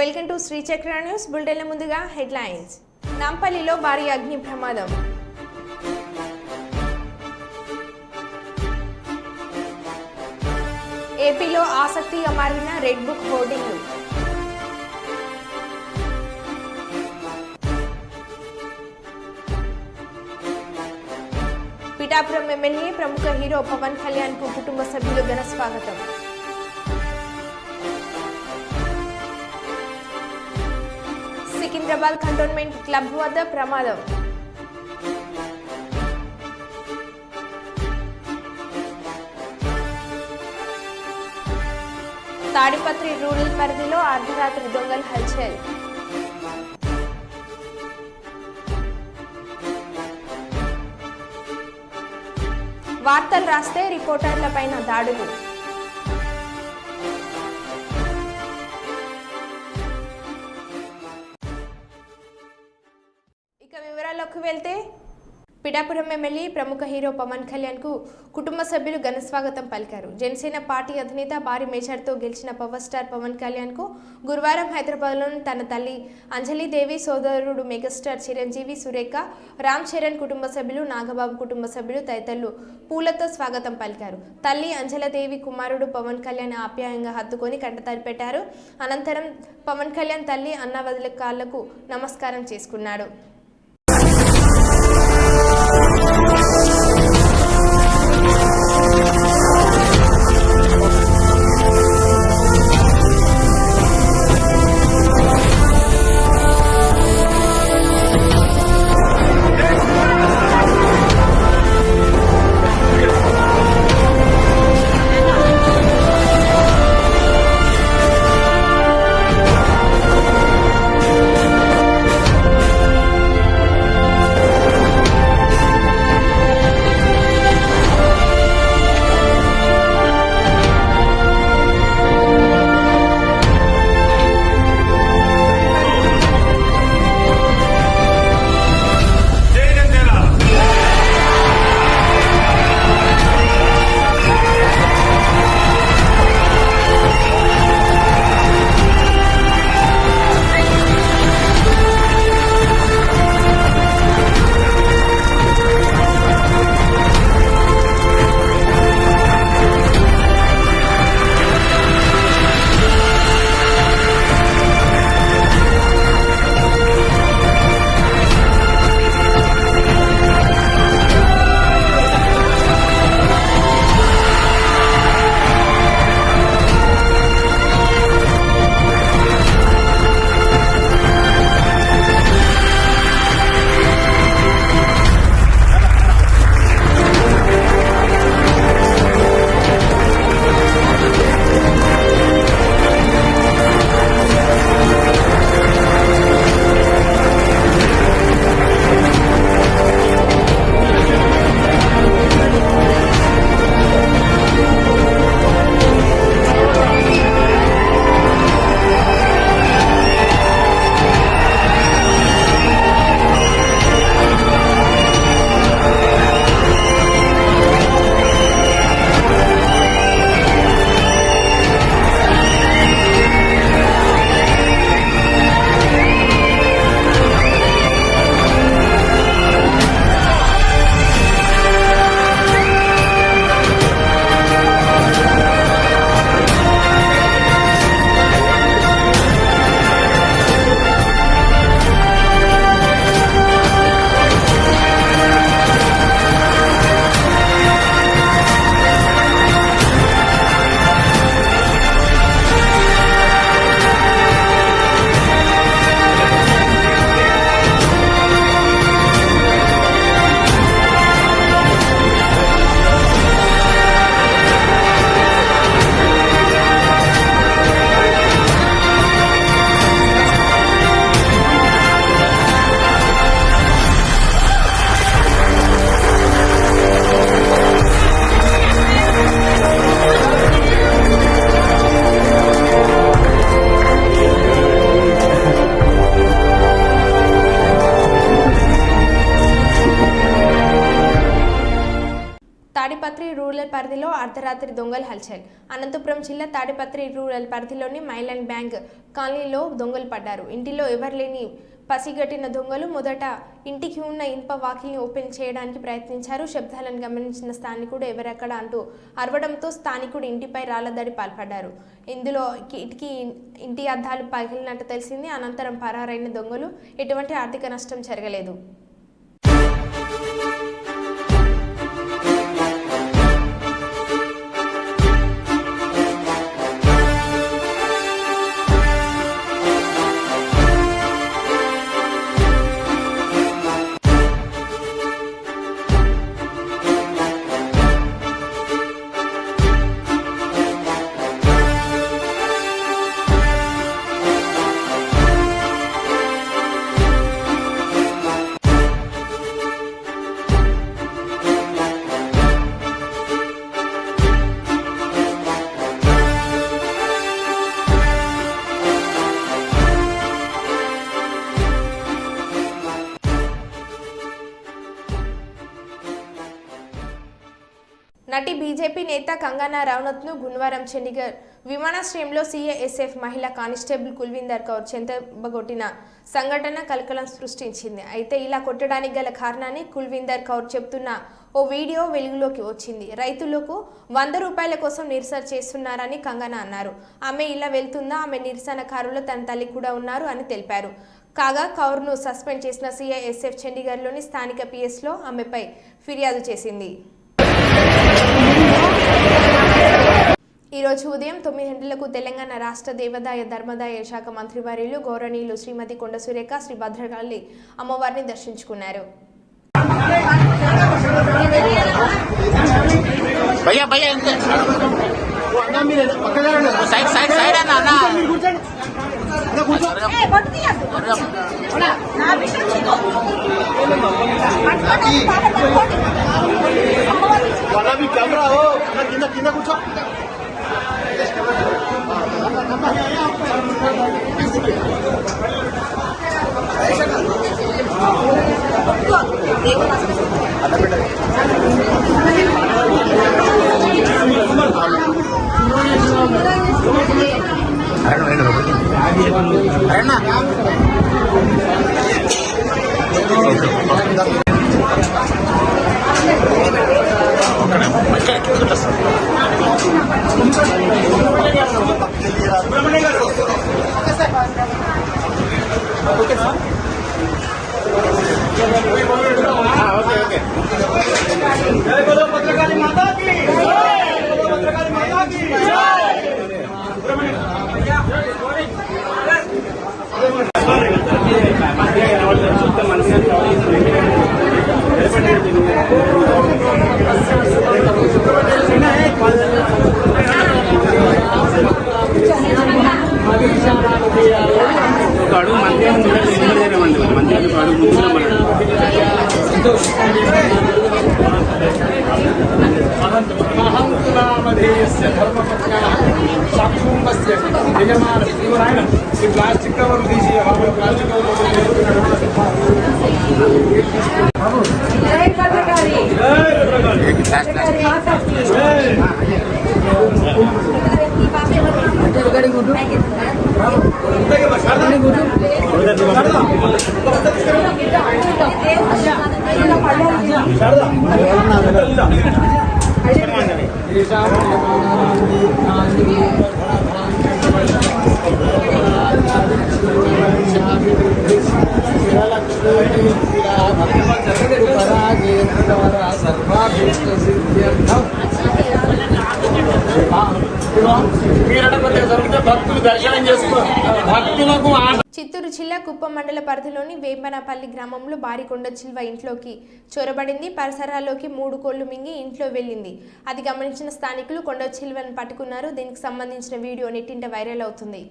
Welcome to Shri చక్ర news బులెటిన్ల ముందుగా headlines. నాంపల్లిలో భారీ అగ్ని ప్రమాదం. ఏపీలో ఆసక్తిగా మారిన రెడ్ బుక్ హోర్డింగ్లు. పిఠాపురం ఎమ్మెల్యే ప్రముఖ హీరో పవన్ కళ్యాణ్ కు కుటుంబ సభ్యులు ఘన స్వాగతం. సికింద్రాబాద్ కంటోన్మెంట్ క్లబ్ వద్ద ప్రమాదం. తాడిపత్రి రూరల్ పరిధిలో అర్ధరాత్రి దొంగల హల్చల్. వార్తలు రాస్తే రిపోర్టర్లపైన దాడులు. ఇక వివరాల్లోకి వెళ్తే పిఠాపురం ఎమ్మెల్యే ప్రముఖ హీరో పవన్ కళ్యాణ్ కు కుటుంబ సభ్యులు ఘన స్వాగతం పలికారు. జనసేన పార్టీ అధినేత భారీ మెజార్టీతో గెలిచిన పవర్ స్టార్ పవన్ కళ్యాణ్ కు గురువారం హైదరాబాద్లోని తన తల్లి అంజలిదేవి, సోదరుడు మెగాస్టార్ చిరంజీవి, సురేఖ, రామ్ చరణ్ కుటుంబ సభ్యులు, నాగబాబు కుటుంబ సభ్యులు తదితరులు పూలతో స్వాగతం పలికారు. తల్లి అంజలిదేవి కుమారుడు పవన్ కళ్యాణ్ ఆప్యాయంగా హత్తుకొని కంటతడి పెట్టారు. అనంతరం పవన్ కళ్యాణ్ తల్లి అన్నవదిల కాళ్లకు నమస్కారం చేసుకున్నాడు. అర్ధరాత్రి దొంగలు హల్చల్. అనంతపురం జిల్లా తాడిపత్రి రూరల్ పరిధిలోని మైలాండ్ బ్యాంక్ కాలనీలో దొంగలు పడ్డారు. ఇంటిలో ఎవరు లేని పసిగట్టిన దొంగలు మొదట ఇంటికి ఉన్న ఇనుప వాకిల్ని ఓపెన్ చేయడానికి ప్రయత్నించారు. శబ్దాలను గమనించిన స్థానికుడు ఎవరెక్కడ అంటూ అరవడంతో స్థానికుడు ఇంటిపై రాళ్లదాడి పాల్పడ్డారు. ఇందులో ఇంటి అద్దాలు పగిలినట్టు తెలిసింది. అనంతరం పరారైన దొంగలు ఎటువంటి ఆర్థిక నష్టం జరగలేదు. నటి బీజేపీ నేత కంగనా రనౌత్ను గురువారం చండీగఢ్ విమానాశ్రయంలో సిఐఎస్ఎఫ్ మహిళా కానిస్టేబుల్ కుల్విందర్ కౌర్ చెంతబగొట్టిన సంఘటన కలకలం సృష్టించింది. అయితే ఇలా కొట్టడానికి గల కారణాన్ని కుల్విందర్ కౌర్ చెబుతున్న ఓ వీడియో వెలుగులోకి వచ్చింది. రైతులకు 100 రూపాయల కోసం నిరసన చేస్తున్నారని కంగనా అన్నారు. ఆమె ఇలా వెళ్తుందా, ఆమె నిరసనకారులు తన తల్లి కూడా ఉన్నారు అని తెలిపారు. కాగా కౌర్ను సస్పెండ్ చేసిన సిఐఎస్ఎఫ్ చండీగఢ్లోని స్థానిక పిఎస్లో ఆమెపై ఫిర్యాదు చేసింది. ఈరోజు ఉదయం 9 గంటలకు తెలంగాణ రాష్ట్ర దేవాదాయ ధర్మాదాయ శాఖ మంత్రివర్యులు గౌరవనీయులు శ్రీమతి కొండ సురేఖ శ్రీ భద్రకాళి అమ్మవారిని దర్శించుకున్నారు. प्लास्टिक कवर दीजिए प्लास्टिक చిత్తూరు జిల్లా కుప్పం మండల పరిధిలోని వేంపనపల్లి గ్రామంలో భారీ కొండ చిల్వ ఇంట్లోకి చొరబడింది. పరిసరాల్లోకి 3 కోళ్లు మింగి ఇంట్లో వెళ్ళింది. అది గమనించిన స్థానికులు కొండ చిల్వను పట్టుకున్నారు. దీనికి సంబంధించిన వీడియో నెట్టింట వైరల్ అవుతుంది.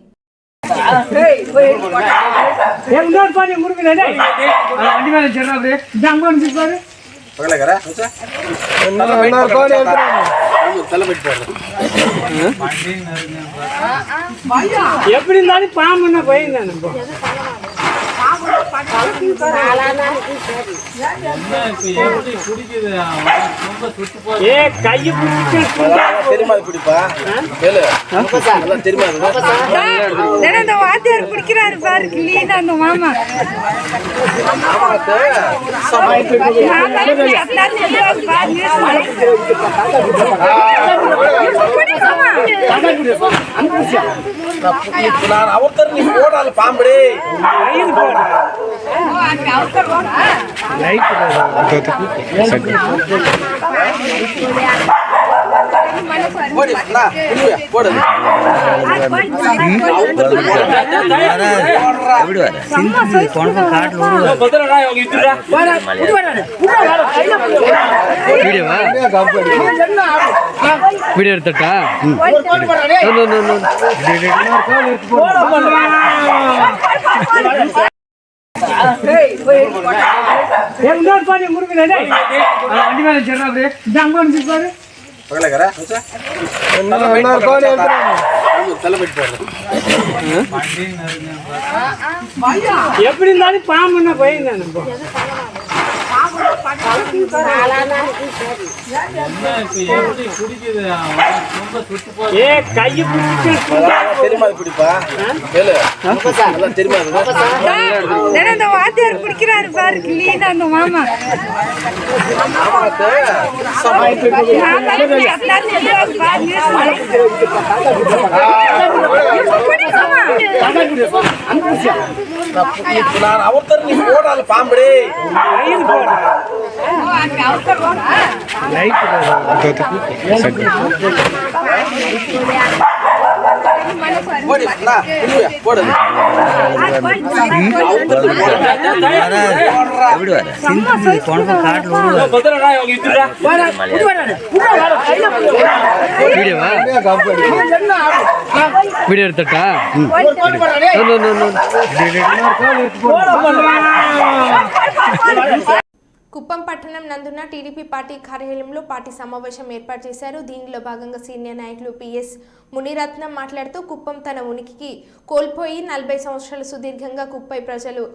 ఎప్పుడు పాము పోయిందని தெரியுமா பிடிப்பா தெரியுமா வாத்தியார் குடிக்கிறாரு பாரு கிளீனா அந்த மாமா நான் அவர்த்தர் நீ போடாத பாம்படி వీడియో ఎడతా எப்படி இருந்தாலும் பாம்புன்னா போயிருந்தேன் தெரியுமா பிடிப்பா தெரியுமா வாத்தியார் குடிக்கிறாரு பாரு கிளீனா அந்த மாமா நான் அவர்த்தர் நீ போடாத பாம்படி వీడియో ఎడతా కుప్పం పట్టణం నందున టీడీపీ పార్టీ కార్యాలయంలో పార్టీ సమావేశం ఏర్పాటు చేశారు. దీనిలో భాగంగా సీనియర్ నాయకులు పిఎస్ మునిరత్నం మాట్లాడుతూ కుప్పం తన ఉనికికి కోల్పోయి 40 సంవత్సరాలు సుదీర్ఘంగా కుప్పై ప్రజలు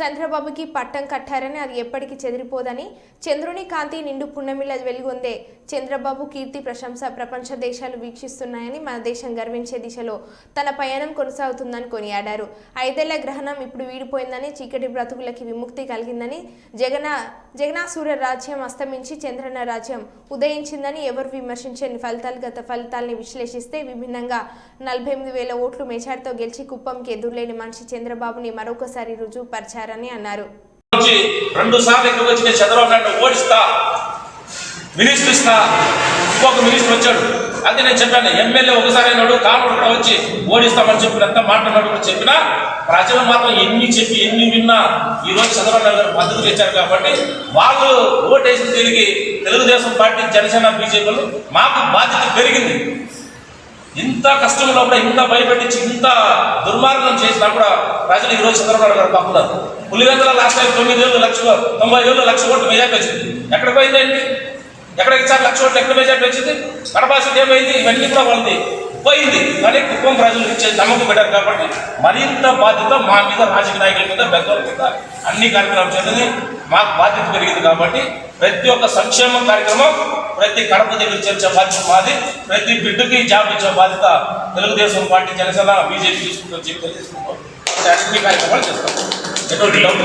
చంద్రబాబుకి పట్టం కట్టారని అది ఎప్పటికీ చెదిరిపోదని, చంద్రుని కాంతి నిండు పున్నమిల వెలుగొందే చంద్రబాబు కీర్తి ప్రశంస ప్రపంచ దేశాలు వీక్షిస్తున్నాయని, మన దేశం గర్వించే దిశలో తన పయనం కొనసాగుతుందని కొనియాడారు. 5 ఏళ్ల గ్రహణం ఇప్పుడు వీడిపోయిందని, చీకటి బ్రతుకులకి విముక్తి కలిగిందని, జగనాసుర రాజ్యం అస్తమించి చంద్రన రాజ్యం ఉదయించిందని ఎవరు విమర్శించని గత ఫలితాలని విశ్లేషిస్తే విభిన్నంగా 48,000 ఓట్లు మెజార్టీతో గెలిచి కుప్పంకి ఎదురులేని మనిషి చంద్రబాబుని మరొకసారి రుజువుపరిచారని అన్నారు. 2 సార్లు ఇక్కడికి వచ్చి నేను చంద్రబాబు నాయుడు ఓడిస్తా, మినిస్టర్ ఇస్తా, ఇంకొక మినిస్టర్ వచ్చాడు. అది నేను చెప్పాను, ఎమ్మెల్యే ఒకసారి అయినాడు, కాపుడు కూడా వచ్చి ఓడిస్తామని చెప్పినంత మాట్లాడినాడు కూడా చెప్పినా, ప్రజలు మాత్రం ఎన్ని చెప్పి ఎన్ని విన్నా ఈరోజు చంద్రబాబు నాయుడు గారు పద్ధతులు ఇచ్చారు కాబట్టి వాళ్ళు ఓటేసిన తిరిగి తెలుగుదేశం పార్టీ, జనసేన, బీజేపీలు మాకు బాధ్యత పెరిగింది. ఇంత కష్టంలో కూడా ఇంత భయపెట్టించి ఇంత దుర్మార్గం చేసినా కూడా ప్రజలు ఈరోజు చంద్రబాబు నాయుడు గారు పక్కున్నారు. పులివెందుల లాస్ట్ టైం 90,000 లక్ష ఓట్లు మెజార్టీ వచ్చింది. ఎక్కడ పోయిందండి? ఎక్కడ ఇచ్చారు లక్ష ఓట్లు? ఎక్కడ మెజార్టీ వచ్చింది? కడపాసి ఏమైంది? ఇవన్నీ కూడా వాళ్ళది పోయింది. కానీ కుప్పం ప్రజలు ఇచ్చే నమ్మకం పెట్టారు కాబట్టి మరింత బాధ్యత మా మీద, రాజకీయ నాయకుల మీద, పెద్దల మీద అన్ని కార్యక్రమాలు చేసింది. మాకు బాధ్యత పెరిగింది కాబట్టి ప్రతి ఒక్క సంక్షేమ కార్యక్రమం, ప్రతి కడప దగ్గర చేర్చే బాధ్యత మాది. ప్రతి బిడ్డకి జాబ్ ఇచ్చే బాధ్యత తెలుగుదేశం పార్టీ, జనసేన, బీజేపీ తీసుకుంటాం చెప్పి తెలియజేసుకుంటాం. అన్ని కార్యక్రమాలు చేస్తాం. ఎటువంటి డౌట్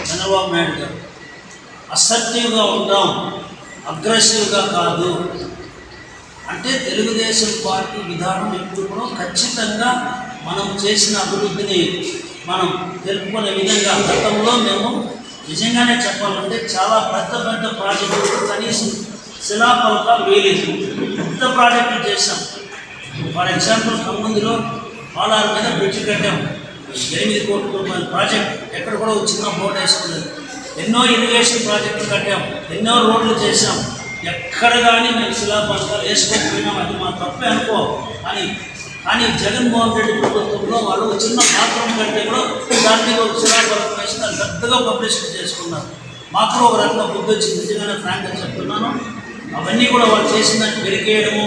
చంద్రబాబు నాయుడు గారు అసర్టివ్గా ఉంటాం, అగ్రెసివ్గా కాదు అంటే తెలుగుదేశం పార్టీ విధానం ఎప్పుడు కూడా ఖచ్చితంగా మనం చేసిన అభివృద్ధిని మనం తెలుపుకునే విధంగా గతంలో మేము నిజంగానే చెప్పాలంటే చాలా పెద్ద ప్రాజెక్టులు కనీసం శిలాఫలకాలు వేయలేదు. పెద్ద ప్రాజెక్టులు చేశాం. ఫర్ ఎగ్జాంపుల్ ఖమ్మంలో పాలారు మీద బ్రిడ్జ్ కట్టాం, 8 కోట్ల రూపాయల ప్రాజెక్ట్, ఎక్కడ కూడా చిన్న బోర్డు వేసుకోలేదు. ఎన్నో ఇరిగేషన్ ప్రాజెక్టులు కట్టాం, ఎన్నో రోడ్లు చేశాం. ఎక్కడ కానీ మేము శిలాఫలకాలు వేసుకోకపోయినాం. అది మా తప్పే అనుకో కానీ జగన్మోహన్ రెడ్డి ప్రభుత్వంలో వాళ్ళు చిన్న పాత్రం కంటే కూడా దాన్ని ఒక శిలాఫలకం వేసి దాన్ని పెద్దగా పబ్లిసిటీ చేసుకున్నారు. మాకు ఒక రకంగా బుద్ధి వచ్చింది. నిజంగానే ఫ్రాంక్గా చెప్తున్నాను. అవన్నీ కూడా వాళ్ళు చేసిన దాన్ని పెరిగేయడము,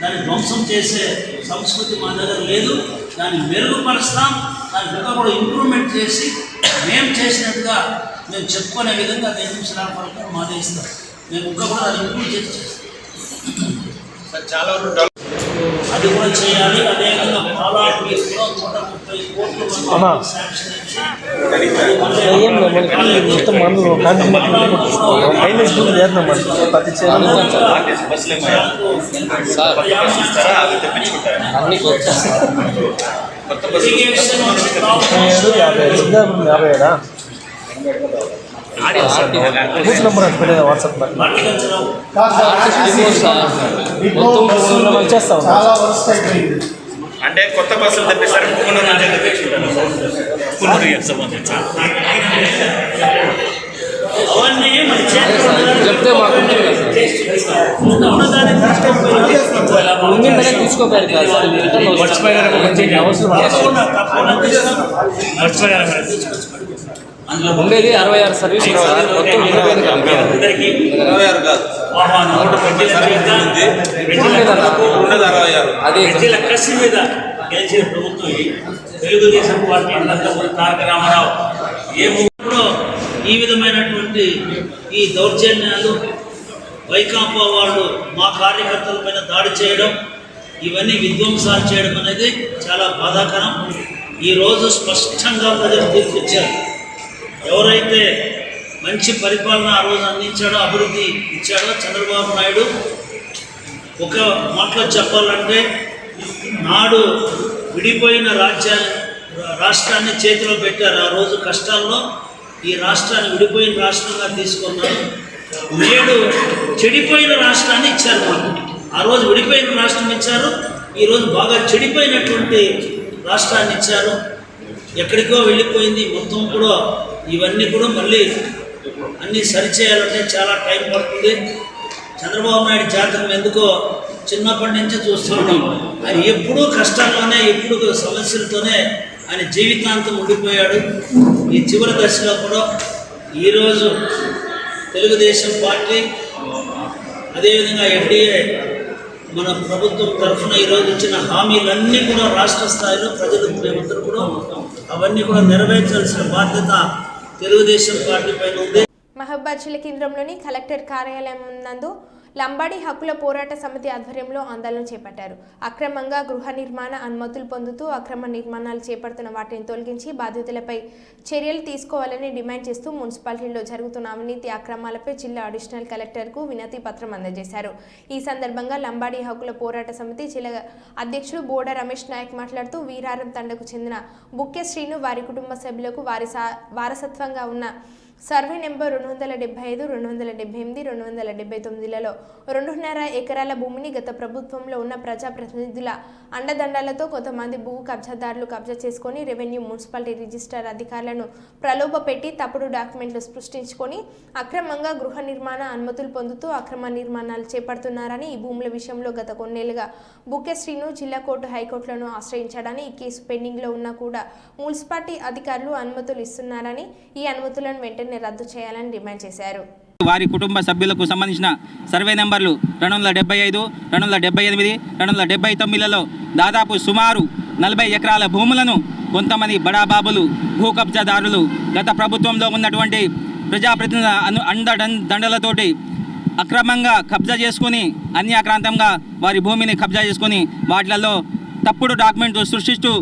దాన్ని ధ్వంసం చేసే సంస్కృతి మా దగ్గర లేదు. దాన్ని మెరుగుపరుస్తాం. దాన్ని ఇంకా కూడా ఇంప్రూవ్మెంట్ చేసి మేము చేసినట్టుగా మేము చెప్పుకునే విధంగా 5 నిమిషాల వరకు మాదే ఇస్తాం. మేము ఇంకా కూడా దాన్ని ఇంప్రూవ్ చేసి చేస్తాం. చాలా వరకు అది కూడా చేయాలి. అదేవిధంగా పాలాకి కూడా 130 కోట్లు శాంక్షన్ ఇచ్చి అంటే కొత్త బస్సులు తెప్పిస్తారు. అవన్నీ మరి చెప్తే మాకు తీసుకోపోయారు ఉండేది 66 సర్వీసులు సార్. మొత్తం 25 కంపెనీ అదే కసి మీద గెలిచిన ప్రభుత్వం తెలుగుదేశం పార్టీ తారక రామారావు ఏమో ఈ విధమైనటువంటి ఈ దౌర్జన్యాలు వైకాపా వాళ్ళు మా కార్యకర్తల పైన దాడి చేయడం, ఇవన్నీ విధ్వంసాలు చేయడం అనేది చాలా బాధాకరం. ఈరోజు స్పష్టంగా ప్రజలు తీర్పిచ్చారు. ఎవరైతే మంచి పరిపాలన ఆ రోజు అందించాడో, అభివృద్ధి ఇచ్చాడో చంద్రబాబు నాయుడు, ఒక మాటలో చెప్పాలంటే నాడు విడిపోయిన రాష్ట్రాన్ని చేతిలో పెట్టారు. ఆ రోజు కష్టాల్లో ఈ రాష్ట్రాన్ని విడిపోయిన రాష్ట్రంగా తీసుకున్నారు. నేడు చెడిపోయిన రాష్ట్రాన్ని ఇచ్చారు మాకు. ఆ రోజు విడిపోయిన రాష్ట్రం ఇచ్చారు, ఈరోజు బాగా చెడిపోయినటువంటి రాష్ట్రాన్ని ఇచ్చారు. ఎక్కడికో వెళ్ళిపోయింది మొత్తం కూడా. ఇవన్నీ కూడా మళ్ళీ అన్నీ సరిచేయాలంటే చాలా టైం పడుతుంది. చంద్రబాబు నాయుడు జాతకం ఎందుకో చిన్నప్పటి నుంచే చూస్తున్నాం. ఆయన ఎప్పుడూ కష్టాల్లోనే, ఎప్పుడు సమస్యలతోనే ఆయన జీవితాంతం ఉండిపోయాడు. ఈ చివరి దశలో కూడా ఈరోజు తెలుగుదేశం పార్టీ అదేవిధంగా ఎన్డీఏ మన ప్రభుత్వం తరఫున ఈరోజు ఇచ్చిన హామీలన్నీ కూడా రాష్ట్ర స్థాయిలో ప్రజలు మేమందరూ కూడా అవన్నీ కూడా నెరవేర్చాల్సిన బాధ్యత తెలుగుదేశం పార్టీ పైన ఉంది. మహబూబాద్ జిల్లా కేంద్రంలోని కలెక్టర్ కార్యాలయం నందు లంబాడి హక్కుల పోరాట సమితి ఆధ్వర్యంలో ఆందోళన చేపట్టారు. అక్రమంగా గృహ నిర్మాణ అనుమతులు పొందుతూ అక్రమ నిర్మాణాలు చేపడుతున్న వాటిని తొలగించి బాధితులపై చర్యలు తీసుకోవాలని డిమాండ్ చేస్తూ మున్సిపాలిటీలో జరుగుతున్న అవినీతి అక్రమాలపై జిల్లా అడిషనల్ కలెక్టర్కు వినతి పత్రం అందజేశారు. ఈ సందర్భంగా లంబాడి హక్కుల పోరాట సమితి జిల్లా అధ్యక్షుడు బోడ రమేష్ నాయక్ మాట్లాడుతూ వీరారం తండకు చెందిన బుక్కె శ్రీను వారి కుటుంబ సభ్యులకు వారసత్వంగా ఉన్న సర్వే నెంబర్ 275, 278, 279లలో 2.5 ఎకరాల భూమిని గత ప్రభుత్వంలో ఉన్న ప్రజాప్రతినిధుల అండదండాలతో కొంతమంది భూ కబ్జాదారులు కబ్జా చేసుకొని రెవెన్యూ మున్సిపాలిటీ రిజిస్టర్ అధికారులను ప్రలోభపెట్టి తప్పుడు డాక్యుమెంట్లు సృష్టించుకొని అక్రమంగా గృహ నిర్మాణ అనుమతులు పొందుతూ అక్రమ నిర్మాణాలు చేపడుతున్నారని, ఈ భూముల విషయంలో గత కొన్నేళ్లుగా బుక్కె శ్రీను జిల్లా కోర్టు, హైకోర్టులను ఆశ్రయించాడని, ఈ కేసు పెండింగ్లో ఉన్నా కూడా మున్సిపాలిటీ అధికారులు అనుమతులు ఇస్తున్నారని, ఈ అనుమతులను వెంటనే రద్దు చేయాలని డిమాండ్ చేశారు. వారి కుటుంబ సభ్యులకు సంబంధించిన సర్వే నెంబర్లు 275, 278, 279లలో దాదాపు సుమారు 40 ఎకరాల భూములను కొంతమంది బడాబాబులు, భూ కబ్జాదారులు గత ప్రభుత్వంలో ఉన్నటువంటి ప్రజాప్రతినిధుల అండదండలతోటి అక్రమంగా కబ్జా చేసుకొని అన్యాక్రాంతంగా వారి భూమిని కబ్జా చేసుకొని వాటిలలో తప్పుడు డాక్యుమెంట్లు సృష్టిస్తూ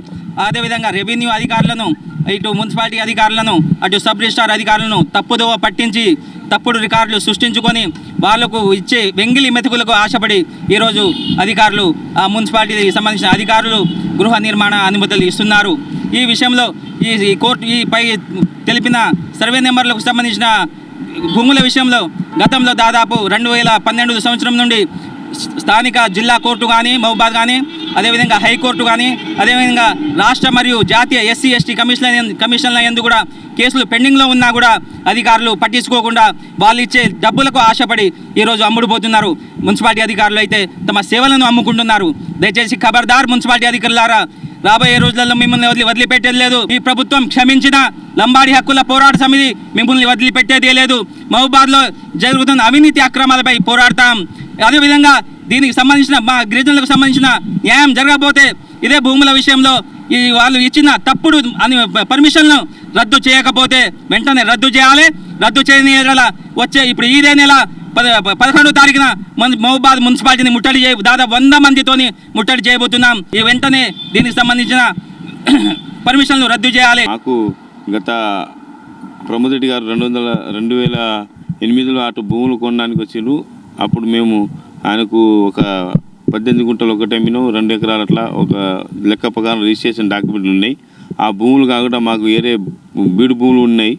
అదేవిధంగా రెవెన్యూ అధికారులను, ఇటు మున్సిపాలిటీ అధికారులను, అటు సబ్ రిజిస్ట్రార్ అధికారులను తప్పుదోవ పట్టించి తప్పుడు రికార్డులు సృష్టించుకొని వాళ్లకు ఇచ్చే వెంగిలి మెతుకులకు ఆశపడి ఈరోజు అధికారులు, ఆ మున్సిపాలిటీకి సంబంధించిన అధికారులు గృహ నిర్మాణ అనుమతులు ఇస్తున్నారు. ఈ విషయంలో ఈ కోర్టు ఈ పై తెలిపిన సర్వే నెంబర్లకు సంబంధించిన భూముల విషయంలో గతంలో దాదాపు 2012 సంవత్సరం నుండి స్థానిక జిల్లా కోర్టు కానీ, మహబూబాద్ కానీ, అదేవిధంగా హైకోర్టు కానీ, అదేవిధంగా రాష్ట్ర మరియు జాతీయ ఎస్సీ ఎస్టీ కమిషన్ల యందు కూడా కేసులు పెండింగ్లో ఉన్నా కూడా అధికారులు పట్టించుకోకుండా వాళ్ళు ఇచ్చే డబ్బులకు ఆశపడి ఈరోజు అమ్ముడుపోతున్నారు. మున్సిపాలిటీ అధికారులు అయితే తమ సేవలను అమ్ముకుంటున్నారు. దయచేసి ఖబర్దార్ మున్సిపాలిటీ అధికారులారా, రాబోయే రోజులలో మిమ్మల్ని వదిలిపెట్టేది లేదు. ఈ ప్రభుత్వం క్షమించిన లంబాడి హక్కుల పోరాట సమితి మిమ్మల్ని వదిలిపెట్టేదే లేదు. మహబూబాద్లో జరుగుతున్న అవినీతి అక్రమాలపై పోరాడతాం. అదేవిధంగా దీనికి సంబంధించిన మా గిరిజనులకు సంబంధించిన న్యాయం జరగకపోతే ఇదే భూముల విషయంలో ఈ వాళ్ళు ఇచ్చిన తప్పుడు పర్మిషన్ను రద్దు చేయకపోతే వెంటనే రద్దు చేయాలి. రద్దు చేయని వచ్చే ఇప్పుడు ఇదే నెల 11వ తారీఖున మహబూబాద్ మున్సిపాలిటీని ముట్టడి దాదాపు 100 మందితోని ముట్టడి చేయబోతున్నాం. ఈ వెంటనే దీనికి సంబంధించిన పర్మిషన్లు రద్దు చేయాలి. మాకు గత ప్రమోద్ రెడ్డి గారు 2008లో అటు భూములు కొనడానికి వచ్చిండ్రు. అప్పుడు మేము ఆయనకు ఒక 18 గుంటలు ఒక టైమినో 2 ఎకరాలు అట్లా ఒక లెక్క ప్రకారం రిజిస్ట్రేషన్ డాక్యుమెంట్లు ఉన్నాయి. ఆ భూములు కాకుండా మాకు వేరే బీడు భూములు ఉన్నాయి.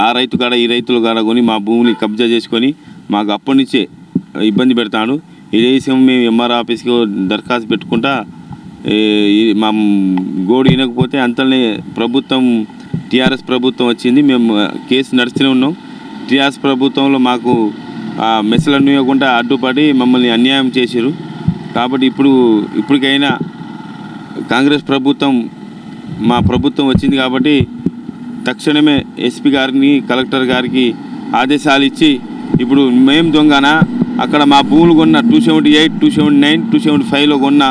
ఆ రైతు కాడ ఈ రైతుల కాడ కొని మా భూమిని కబ్జా చేసుకొని మాకు అప్పటి నుంచే ఇబ్బంది పెడతాడు. ఇదే విషయం మేము ఎంఆర్ ఆఫీస్కి దరఖాస్తు పెట్టుకుంటా మా గోడు వినకపోతే అంతలోనే ప్రభుత్వం టీఆర్ఎస్ ప్రభుత్వం వచ్చింది. మేము కేసు నడుస్తూనే ఉన్నాం. టీఆర్ఎస్ ప్రభుత్వంలో మాకు మెస్సులను ఇవ్వకుండా అడ్డుపడి మమ్మల్ని అన్యాయం చేశారు. కాబట్టి ఇప్పటికైనా కాంగ్రెస్ ప్రభుత్వం మా ప్రభుత్వం వచ్చింది కాబట్టి తక్షణమే ఎస్పీ గారిని కలెక్టర్ గారికి ఆదేశాలు ఇచ్చి ఇప్పుడు మేము దొంగనా అక్కడ మా భూములు కొన్న 278, 279, 275లో కొన్న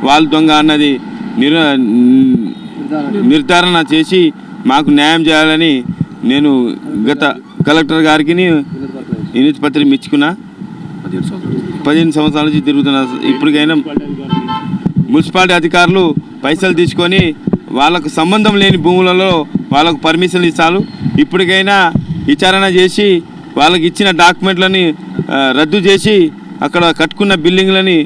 వాళ్ళు దొంగ అన్నది నిర్ధారణ చేసి మాకు న్యాయం చేయాలని నేను గత కలెక్టర్ గారికి వినతి పత్రం ఇచ్చుకున్నా. 15 సంవత్సరాల నుంచి తిరుగుతున్నా. ఇప్పటికైనా మున్సిపాలిటీ అధికారులు పైసలు తీసుకొని వాళ్ళకు సంబంధం లేని భూములలో వాళ్ళకు పర్మిషన్లు ఇస్తారు. ఇప్పటికైనా విచారణ చేసి వాళ్ళకి ఇచ్చిన డాక్యుమెంట్లని రద్దు చేసి అక్కడ కట్టుకున్న బిల్డింగ్లని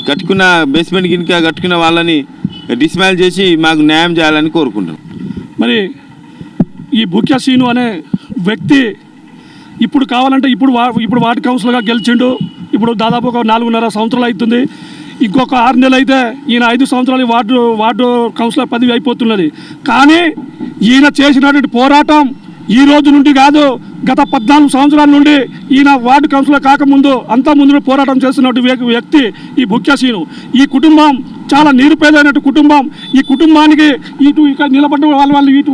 కట్టుకున్న బేస్మెంట్ గినిక కట్టుకున్న వాళ్ళని డిస్మాల్ చేసి మాకు న్యాయం చేయాలని కోరుకుంటున్నాం. మరి ఈ భూక్యా సీను అనే వ్యక్తి ఇప్పుడు కావాలంటే ఇప్పుడు వార్డు కౌన్సిలర్గా గెలిచిండు. ఇప్పుడు దాదాపు ఒక 4.5 సంవత్సరాలు అవుతుంది. ఇంకొక 6 నెలలు అయితే ఈయన 5 సంవత్సరాలు వార్డు కౌన్సిలర్ పదవి అయిపోతున్నది. కానీ ఈయన చేసినటువంటి పోరాటం ఈ రోజు నుండి కాదు, గత 14 సంవత్సరాల నుండి ఈయన వార్డు కౌన్సిలర్ కాకముందు అంతా ముందు పోరాటం చేస్తున్నటువంటి వ్యక్తి ఈ భూక్యా సీను. ఈ కుటుంబం చాలా నిరుపేదైనటువంటి కుటుంబం. ఈ కుటుంబానికి ఇక్కడ నిలబడ్డ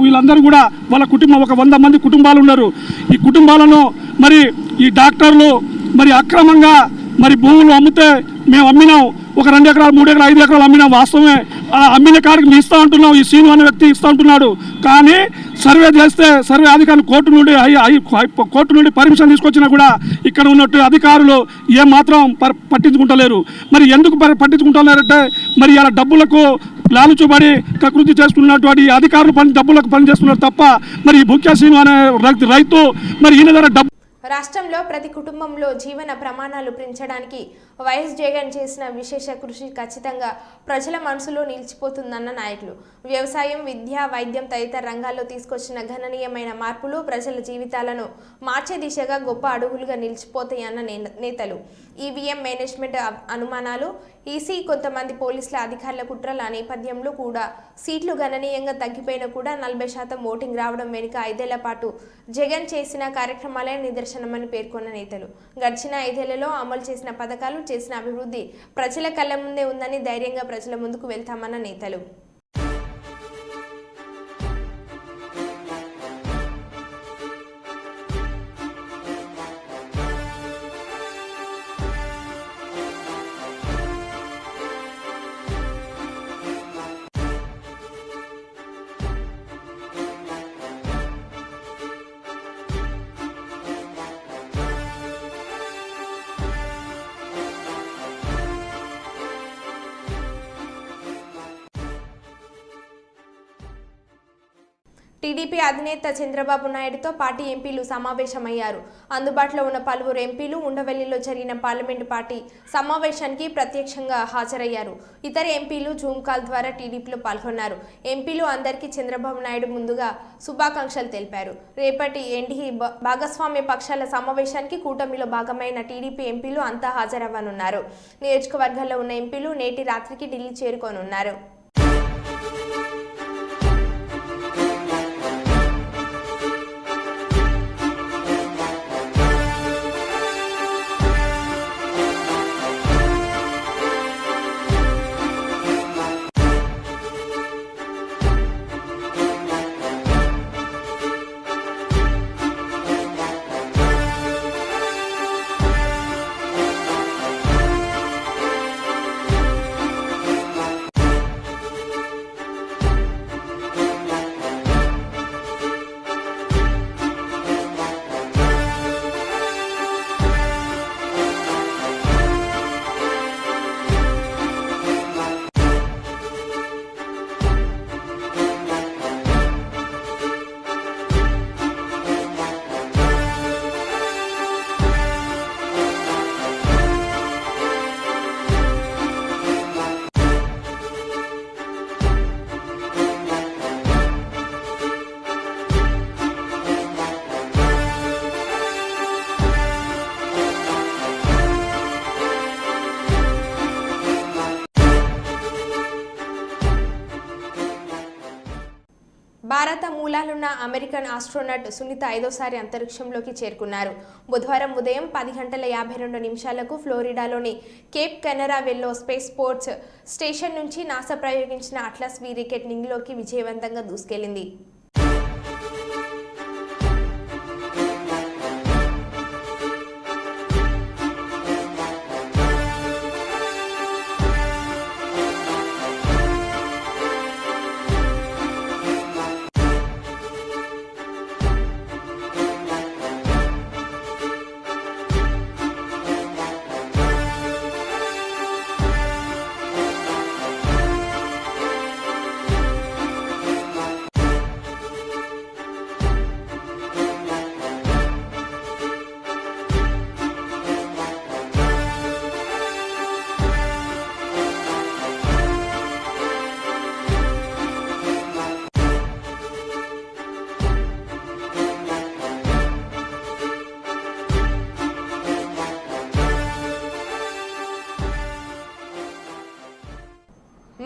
వీళ్ళందరూ కూడా వాళ్ళ కుటుంబం ఒక 100 మంది కుటుంబాలు ఉన్నారు. ఈ కుటుంబాలను మరి ఈ డాక్టర్లు మరి అక్రమంగా మరి భూములు అమ్మితే మేము అమ్మినాం. ఒక 2 ఎకరాలు 3 ఎకరాలు 5 ఎకరాలు అమ్మినాం. వాస్తవమే. ఆ అమ్మిన కాడికి మేము ఇస్తూ ఉంటున్నాం. ఈ సీను అనే వ్యక్తి ఇస్తూ ఉంటున్నాడు. కానీ సర్వే చేస్తే సర్వే అధికారులు కోర్టు నుండి పర్మిషన్ తీసుకొచ్చినా కూడా ఇక్కడ ఉన్నట్టు అధికారులు ఏమాత్రం పట్టించుకుంటలేరు. మరి ఎందుకు పట్టించుకుంటలేరంటే మరి ఇలా డబ్బులకు లాలుచుబడి కకృతి చేసుకున్నటువంటి అధికారులు డబ్బులకు పనిచేస్తున్నారు తప్ప మరి ఈ భూక్యా సీను అనే రైతు మరి ఈయన దగ్గర డబ్బు. రాష్ట్రంలో ప్రతి కుటుంబంలో జీవన ప్రమాణాలు పెంచడానికి వైఎస్ జగన్ చేసిన విశేష కృషి ఖచ్చితంగా ప్రజల మనసులో నిలిచిపోతుందన్న నాయకులు. వ్యవసాయం, విద్య, వైద్యం తదితర రంగాల్లో తీసుకొచ్చిన గణనీయమైన మార్పులు ప్రజల జీవితాలను మార్చే దిశగా గొప్ప అడుగులుగా నిలిచిపోతాయన్న నేతలు. ఈవీఎం మేనేజ్మెంట్ అనుమానాలు, ఈసీ కొంతమంది పోలీసుల అధికారుల కుట్రల నేపథ్యంలో కూడా సీట్లు గణనీయంగా తగ్గిపోయినా కూడా 40% ఓటింగ్ రావడం వెనుక 5 ఏళ్ల పాటు జగన్ చేసిన కార్యక్రమాలే నిదర్శనమని పేర్కొన్న నేతలు. గడిచిన 5 ఏళ్లలో అమలు చేసిన పథకాలు, చేసిన అభివృద్ధి ప్రజల కళ్ళ ముందే ఉందని ధైర్యంగా ప్రజల ముందుకు వెళ్తామన్న నేతలు. టీడీపీ అధినేత చంద్రబాబు నాయుడుతో పార్టీ ఎంపీలు సమావేశమయ్యారు. అందుబాటులో ఉన్న పలువురు ఎంపీలు ఉండవెల్లిలో జరిగిన పార్లమెంటు పార్టీ సమావేశానికి ప్రత్యక్షంగా హాజరయ్యారు. ఇతర ఎంపీలు జూమ్ కాల్ ద్వారా టీడీపీలో పాల్గొన్నారు. ఎంపీలు అందరికీ చంద్రబాబు నాయుడు ముందుగా శుభాకాంక్షలు తెలిపారు. రేపటి ఎన్డీఏ భాగస్వామ్య పక్షాల సమావేశానికి కూటమిలో భాగమైన టీడీపీ ఎంపీలు అంతా హాజరవ్వనున్నారు. నియోజకవర్గాల్లో ఉన్న ఎంపీలు నేటి రాత్రికి ఢిల్లీ చేరుకోనున్నారు. భారత మూలాలున్న అమెరికన్ ఆస్ట్రోనట్ సునీత 5వసారి అంతరిక్షంలోకి చేరుకున్నారు. బుధవారం ఉదయం 10:52 ఫ్లోరిడాలోని కేప్ కెనరావెల్లో స్పేస్ స్పోర్ట్స్ స్టేషన్ నుంచి నాసా ప్రయోగించిన అట్లాస్ V రాకెట్ నింగిలోకి విజయవంతంగా దూసుకెళ్లింది.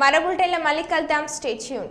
మరో బులెటిన్లో మళ్ళీ కలుద్దాం. Stay tune.